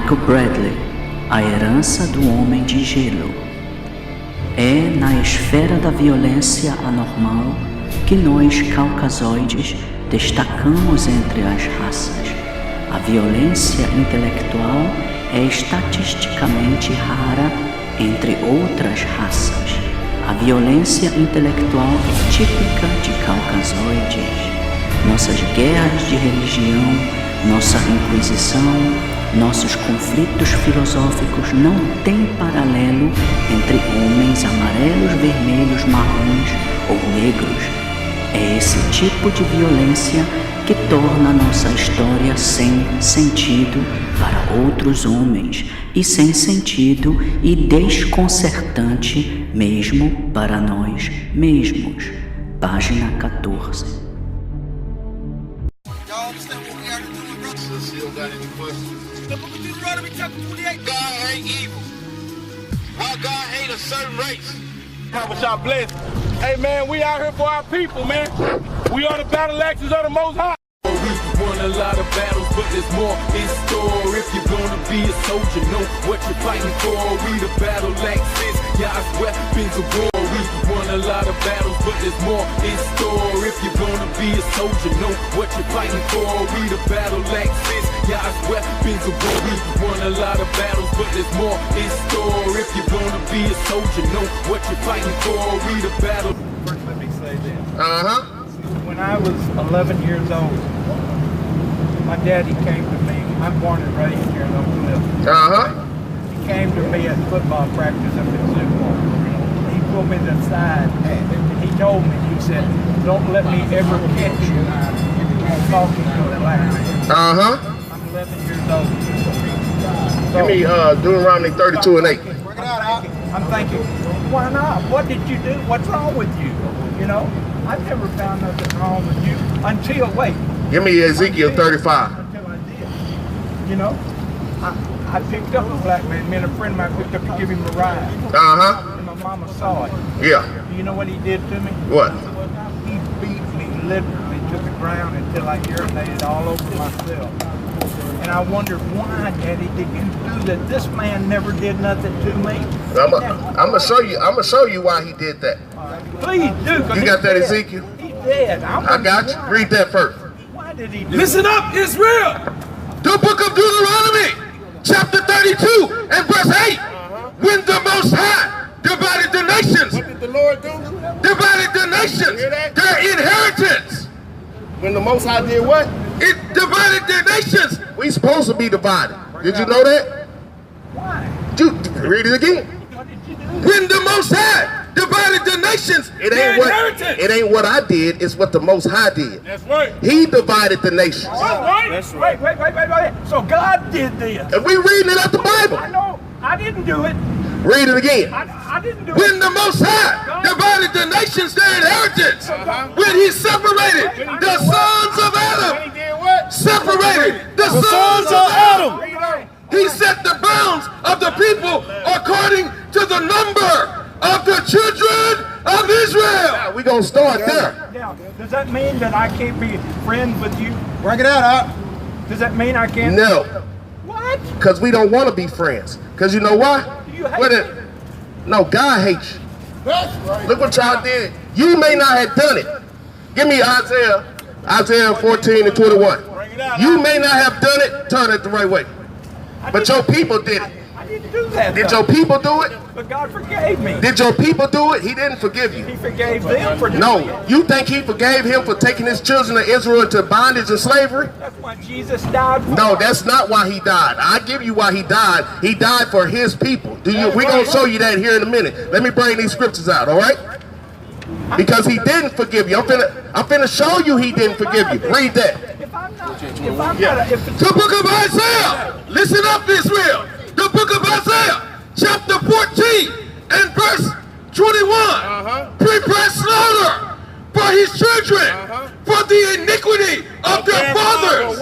Michael Bradley, A Herança do Homem de Gelo. É na esfera da violência anormal que nós, caucasoides, destacamos entre as raças. A violência intelectual é estatisticamente rara entre outras raças. A violência intelectual é típica de caucasoides. Nossas guerras de religião, nossa inquisição, nossos conflitos filosóficos não têm paralelo entre homens amarelos, vermelhos, marrons ou negros. É esse tipo de violência que torna nossa história sem sentido para outros homens e sem sentido e desconcertante mesmo para nós mesmos. Página 14. The book of Deuteronômio, chapter 28. God ain't evil. Why God hate a certain race? Papa shot blessed. Hey man, we out here for our people, man. We are the battle axes of the Most High. We won a lot of battles, but there's more in store. If you're gonna be a soldier, know what you're fighting for. We the battle axes, God's weapons of war. We won a lot of battles, but there's more in store. If you're gonna be a soldier, know what you're fighting for. We the battle axes, God's weapons of war. We won a lot of battles, but there's more in store. If you're gonna be a soldier, know what you're fighting for. We the battle. First, let me say this. Uh-huh. When I was 11 years old, my daddy came to me. I'm born and raised here in Oak Cliff. Uh-huh. He came to me at football practice up in Zoomer. He pulled me to the side and he told me, he said, don't let me ever catch you talking to a black man. Uh-huh. I'm 11 years old. Give me Deuteronomy 32 and 8. I'm thinking, why not? What did you do? What's wrong with you? You know, I've never found nothing wrong with you until, wait. Give me Ezekiel 35. Until I did. You know, I picked up a black man. Me and a friend of mine picked up to give him a ride. Uh-huh. And my mama saw it. Yeah. Do you know what he did to me? What? He beat me literally to the ground until I urinated all over myself. And I wondered, why, Daddy, did you do that? This man never did nothing to me. I'm gonna show you. I'm gonna show you why he did that. Please do. You got that, Ezekiel? He's dead. I got you. Read that first. Why did he do Listen up, Israel! The book of Deuteronomy, chapter 32 and verse 8. When the Most High divided the nations. What did the Lord do? Divided the nations. Their inheritance. When the Most High did what? It divided their nations. We supposed to be divided. Did you know that? Why? Read it again. What did you do? When the Most High divided the nations, it ain't what I did, it's what the Most High did. That's right. He divided the nations. That's right. Wait. So God did this. And we reading it out the Bible. I know. I didn't do it. Read it again. I didn't do it. When the Most High divided the nations their inheritance, when he separated the sons of Adam, He did what? separated the sons of Adam, he set the bounds of the people according to the number of the children of Israel. We're going to start there. Now, does that mean that I can't be friends with you? Work it out, Does that mean I can't? No, What? because we don't want to be friends. Because you know why? You hate me. No, God hates you. That's right. Look what y'all did. You may not have done it. Give me Isaiah 14 and 21. You may not have done it, turn it the right way. But your people did it. I didn't do that. Did though. your people do it? But God forgave me. Did your people do it? He didn't forgive He you. forgave them for doing No, it. you think he forgave him for taking his children of Israel into bondage and slavery? That's why Jesus died for. No, that's not why he died. I give you why he died. He died for his people. We're going to show you that here in a minute. Let me bring these scriptures out, all right? Because he didn't forgive you. I'm finna show you he didn't forgive you. Read that. If I'm not, if it's The book of Isaiah. Listen up, Israel. The book of Isaiah, chapter 14 and verse 21. Prepare slaughter for his children, for the iniquity of their fathers.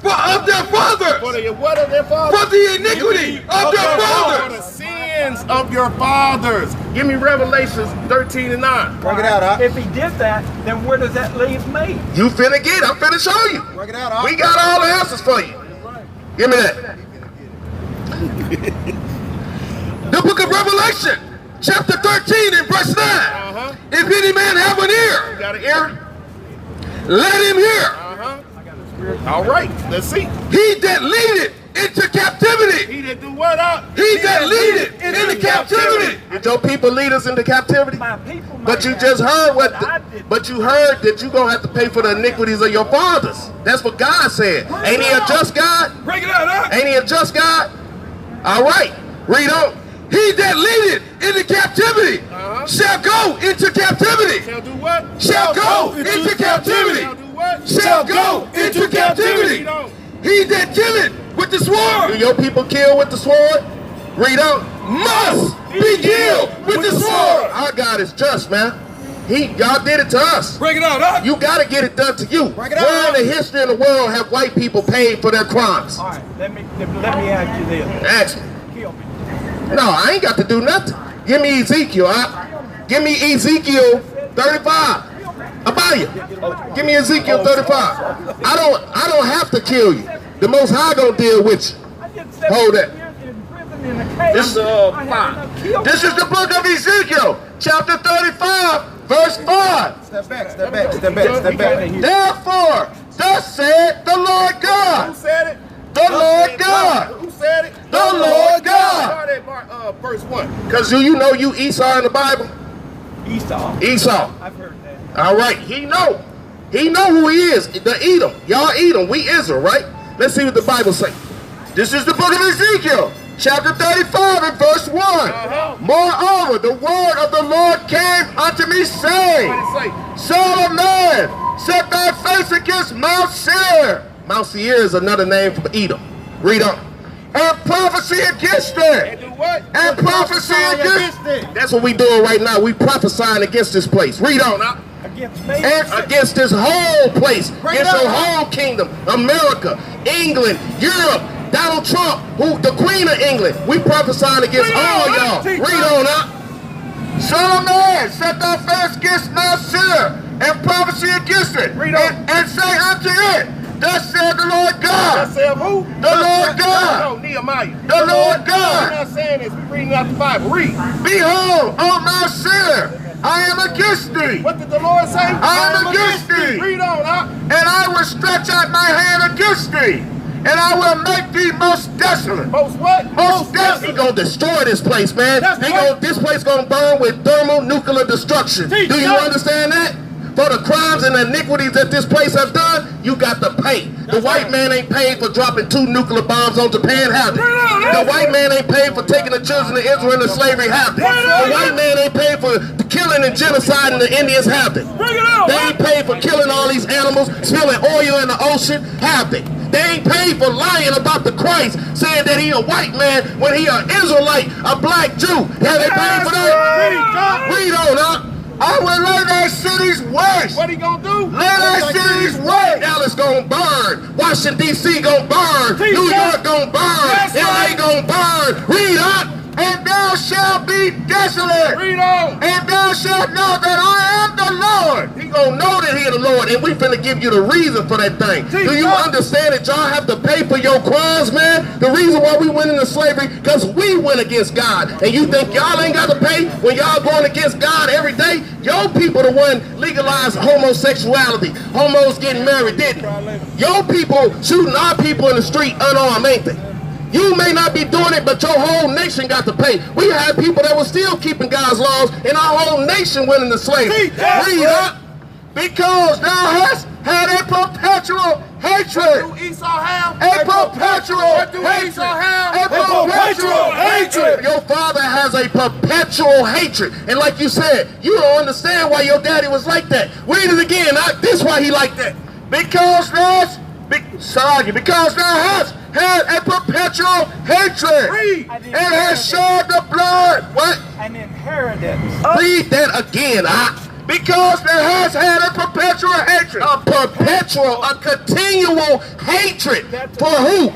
Of their fathers. For the what of their fathers? For the iniquity of their For the fathers. sins of your fathers. Give me Revelations 13 and 9. Work it out, If he did that, then where does that leave me? You finna get it. I'm finna show you. Work it out, We got all the answers for you. Give me that. The book of Revelation, chapter 13 and verse 9. If any man have an ear, You got an ear? let him hear. All right, let's see. He that leadeth into captivity. He that do what up? He that leadeth into captivity. Did your people lead us into captivity? My people, But you just heard but you heard that you're going to have to pay for the iniquities of your fathers. That's what God said. Ain't he a just God? Break it out, huh? Ain't he a just God? All right, read on. He that leadeth into captivity shall go into captivity. Shall do what? Shall go into captivity. Shall do what? Shall go into captivity. Read on. He that killeth with the Do sword your people kill with the sword? Read on. must be killed with the sword. Our God is just, man. God did it to us. Break it out, huh? You got to get it done to you. Break it out. Where in the history of the world have white people paid for their crimes? All right, let me ask you this. Ask me. Kill me. No, I ain't got to do nothing. Give me Ezekiel. Give me Ezekiel 35. Abaya. Give me Ezekiel 35. I don't have to kill you. The Most High gonna deal with you. Hold that. This is 5. This is the book of Ezekiel, chapter 35, verse 5. Step back, step back, step back, step back. Therefore, thus said the Lord God. Who said it? The Lord God. Who said it? The Lord God. Start at verse 1. Because you know you Esau in the Bible? Esau. Esau. I've heard that. All right, he know. He know who he is. The Edom. Y'all Edom. We Israel, right? Let's see what the Bible says. This is the book of Ezekiel, chapter 35 and verse 1. Moreover, the word of the Lord came unto me, saying, Son of man, set thy face against Mount Seir. Mount Seir is another name for Edom. Read on. And prophecy against it. And do what? And prophecy against it. That's what we doing right now. We prophesying against this place. Read on. Against me? And against this whole place. Against your whole kingdom. America, England, Europe, Donald Trump, the Queen of England. We prophesying against all y'all. Read on up. Son of man, set thy face against Mount Seir, and prophecy against it. Read on. And say unto it, Thus said the Lord God. Thus said who? The Lord God. No, Nehemiah. The Lord We're God. not saying this. We're reading out the Bible. Read. Behold, O Mount Seir, I am against thee. What did the Lord say? I am against thee. Read on, huh? And I will stretch out my hand against thee, and I will make thee most desolate. Most what? Most desolate. He gonna destroy this place, man. This place gonna burn with thermonuclear destruction. Do you understand that? For the crimes and iniquities that this place has done, you got to pay. The white man ain't paid for dropping 2 nuclear bombs on Japan, have they? The white man ain't paid for taking the children of Israel into slavery, have they? The white man ain't paid for killing and genociding the Indians, have they? They ain't paid for killing all these animals, spilling oil in the ocean, have they? They ain't paid for lying about the Christ, saying that he a white man when he an Israelite, a black Jew. Have they paid for that? Read on, huh? I will lay their cities waste. What he gonna do? Lay their cities waste. Dallas gonna burn. Washington, D.C. gonna burn. New York gonna burn. LA gonna burn. Read up. And thou shalt be desolate. Read on. And thou shalt know that I am the Lord. He gonna know that he the Lord, and we finna give you the reason for that thing. Do you understand that y'all have to pay for your crimes, man? The reason why we went into slavery, because we went against God. And you think y'all ain't got to pay when y'all going against God every day? Your people the one legalized homosexuality. Homos getting married, didn't it? Your people shooting our people in the street unarmed, ain't they? You may not be doing it, but your whole nation got to pay. We had people that were still keeping God's laws, and our whole nation went into slavery. Read up. Because thou hast had a perpetual hatred. What do Esau have? A perpetual What do hatred. Esau have? A perpetual hatred. Your father has a perpetual hatred. And like you said, you don't understand why your daddy was like that. Read it again. This is why he like that. Because thou hast had a perpetual hatred. Read. And has shed the blood. What? An inheritance. Read that again. Because it has had a perpetual hatred. A perpetual, a continual hatred. For who?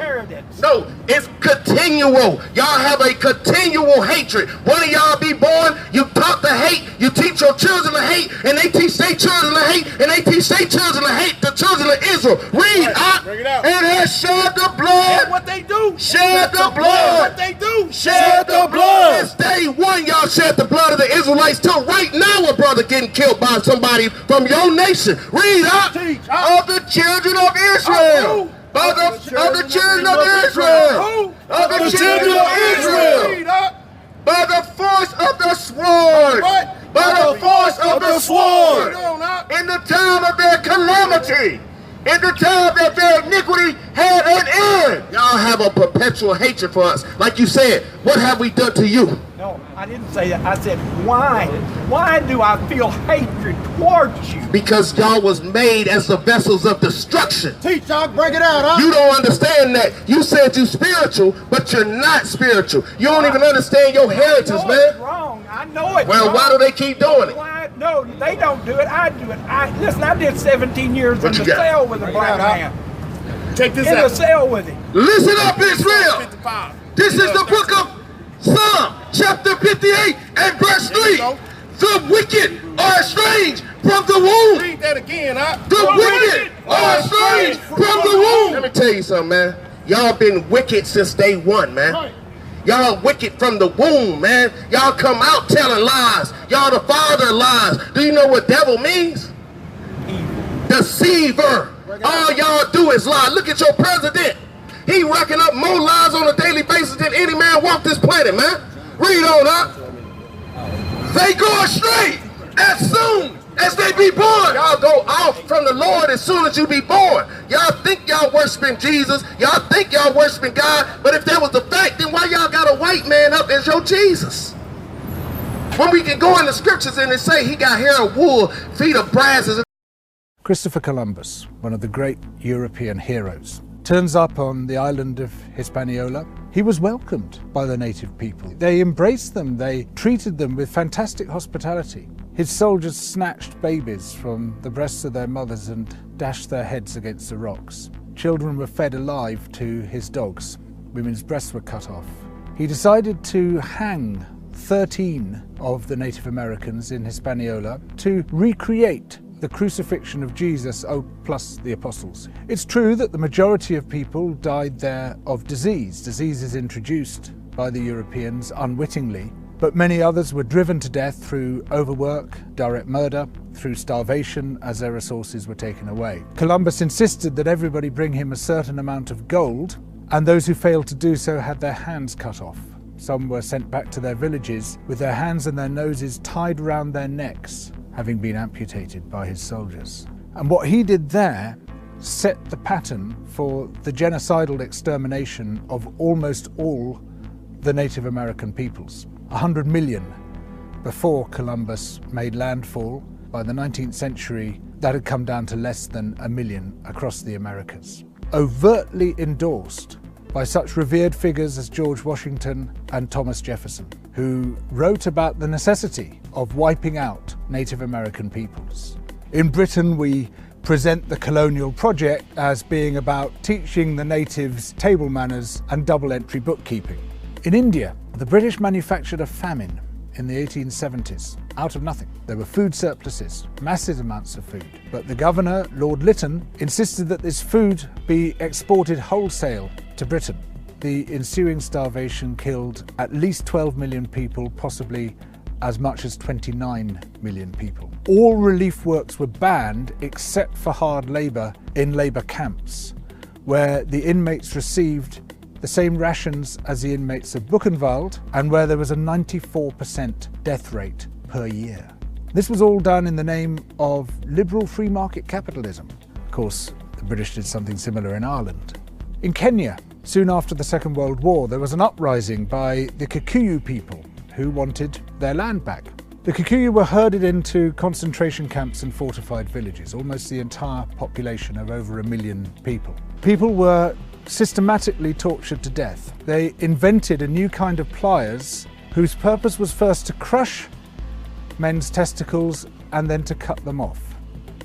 No, it's continual. Y'all have a continual hatred. One of y'all be born, you taught to hate, you teach your children to hate, and they teach their children to hate, and they teach their children to hate the children of Israel. Read out. It has shed the blood. That's what they do. Shed the blood. What they do. Shed the blood. Since day one, y'all shed the blood of the Israelites till right now a brother getting killed by somebody from your nation. Read out. Of the children of Israel. Of the children of Israel. Of the children of Israel. By the force of the sword. By the force of the sword. In the time of their calamity. In the time that their iniquity had an end. Y'all have a perpetual hatred for us. Like you said, what have we done to you? No, I didn't say that. I said, why? Why do I feel hatred towards you? Because y'all was made as the vessels of destruction. Teach, y'all, break it out, huh? You don't understand that. You said you spiritual, but you're not spiritual. You don't even understand your heritage, I know man. it's wrong. I know it's Well, wrong. why do they keep doing it? Why? No, they don't do it. I do it. Listen, I did 17 years in you the got? cell with a black man. Check this In out. the cell with him. Listen up, Israel. This is the book of Psalm, chapter 58 and verse 3. The wicked are estranged from the womb. Read that again, huh? The wicked are estranged from the womb. Let me tell you something, man. Y'all been wicked since day one, man. Y'all wicked from the womb, man. Y'all come out telling lies. Y'all the father of lies. Do you know what devil means? Deceiver. All y'all do is lie. Look at your president. He racking up more lies on a daily basis than any man walk this planet, man. Read on up. They go astray as soon as they be born. Y'all go off from the Lord as soon as you be born. Y'all think y'all worshiping Jesus. Y'all think y'all worshiping God. But if that was the fact, then why y'all got a white man up as your Jesus? When we can go in the scriptures and they say he got hair of wool, feet of brass. Christopher Columbus, one of the great European heroes, turns up on the island of Hispaniola. He was welcomed by the native people. They embraced them, they treated them with fantastic hospitality. His soldiers snatched babies from the breasts of their mothers and dashed their heads against the rocks. Children were fed alive to his dogs. Women's breasts were cut off. He decided to hang 13 of the Native Americans in Hispaniola to recreate the crucifixion of Jesus, plus the apostles. It's true that the majority of people died there of disease. Disease is introduced by the Europeans unwittingly, but many others were driven to death through overwork, direct murder, through starvation as their resources were taken away. Columbus insisted that everybody bring him a certain amount of gold, and those who failed to do so had their hands cut off. Some were sent back to their villages with their hands and their noses tied round their necks, having been amputated by his soldiers. And what he did there set the pattern for the genocidal extermination of almost all the Native American peoples. 100 million before Columbus made landfall. By the 19th century, that had come down to less than 1 million across the Americas. Overtly endorsed by such revered figures as George Washington and Thomas Jefferson, who wrote about the necessity of wiping out Native American peoples. In Britain, we present the colonial project as being about teaching the natives table manners and double-entry bookkeeping. In India, the British manufactured a famine in the 1870s out of nothing. There were food surpluses, massive amounts of food, but the governor, Lord Lytton, insisted that this food be exported wholesale to Britain. The ensuing starvation killed at least 12 million people, possibly as much as 29 million people. All relief works were banned except for hard labour in labour camps, where the inmates received the same rations as the inmates of Buchenwald, and where there was a 94% death rate per year. This was all done in the name of liberal free market capitalism. Of course, the British did something similar in Ireland. In Kenya, soon after the Second World War, there was an uprising by the Kikuyu people who wanted their land back. The Kikuyu were herded into concentration camps and fortified villages, almost the entire population of over 1 million people. People were systematically tortured to death. They invented a new kind of pliers whose purpose was first to crush men's testicles and then to cut them off.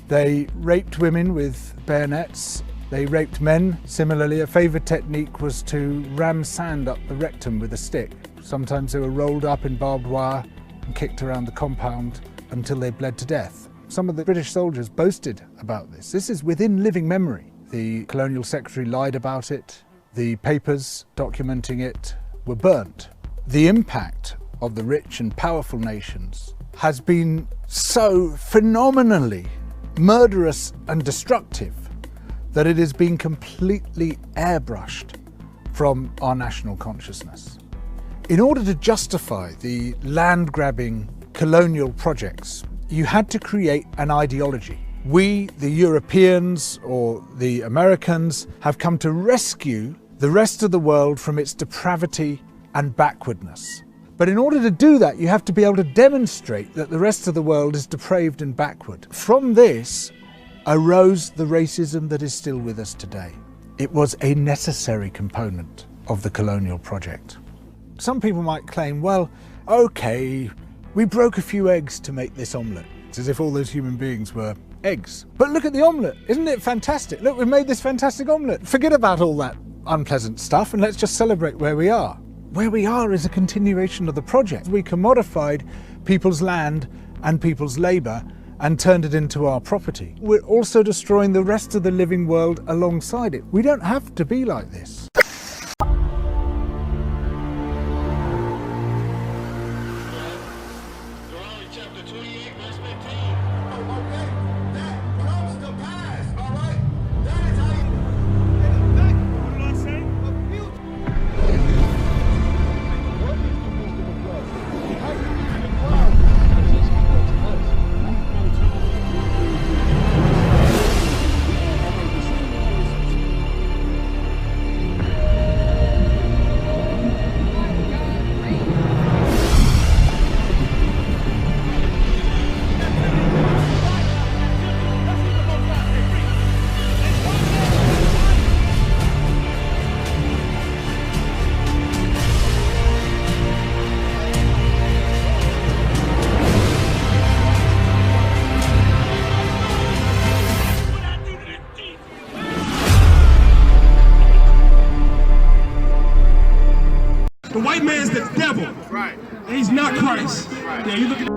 They raped women with bayonets. They raped men. Similarly, a favoured technique was to ram sand up the rectum with a stick. Sometimes they were rolled up in barbed wire and kicked around the compound until they bled to death. Some of the British soldiers boasted about this. This is within living memory. The colonial secretary lied about it. The papers documenting it were burnt. The impact of the rich and powerful nations has been so phenomenally murderous and destructive that it has been completely airbrushed from our national consciousness. In order to justify the land-grabbing colonial projects, you had to create an ideology. We, the Europeans or the Americans, have come to rescue the rest of the world from its depravity and backwardness. But in order to do that, you have to be able to demonstrate that the rest of the world is depraved and backward. From this arose the racism that is still with us today. It was a necessary component of the colonial project. Some people might claim, well, okay, we broke a few eggs to make this omelette. It's as if all those human beings were eggs. But look at the omelette. Isn't it fantastic? Look, we made this fantastic omelette. Forget about all that unpleasant stuff and let's just celebrate where we are. Where we are is a continuation of the project. We commodified people's land and people's labour and turned it into our property. We're also destroying the rest of the living world alongside it. We don't have to be like this. The white man's the devil. Right. And he's not Christ. Right. Yeah, you look at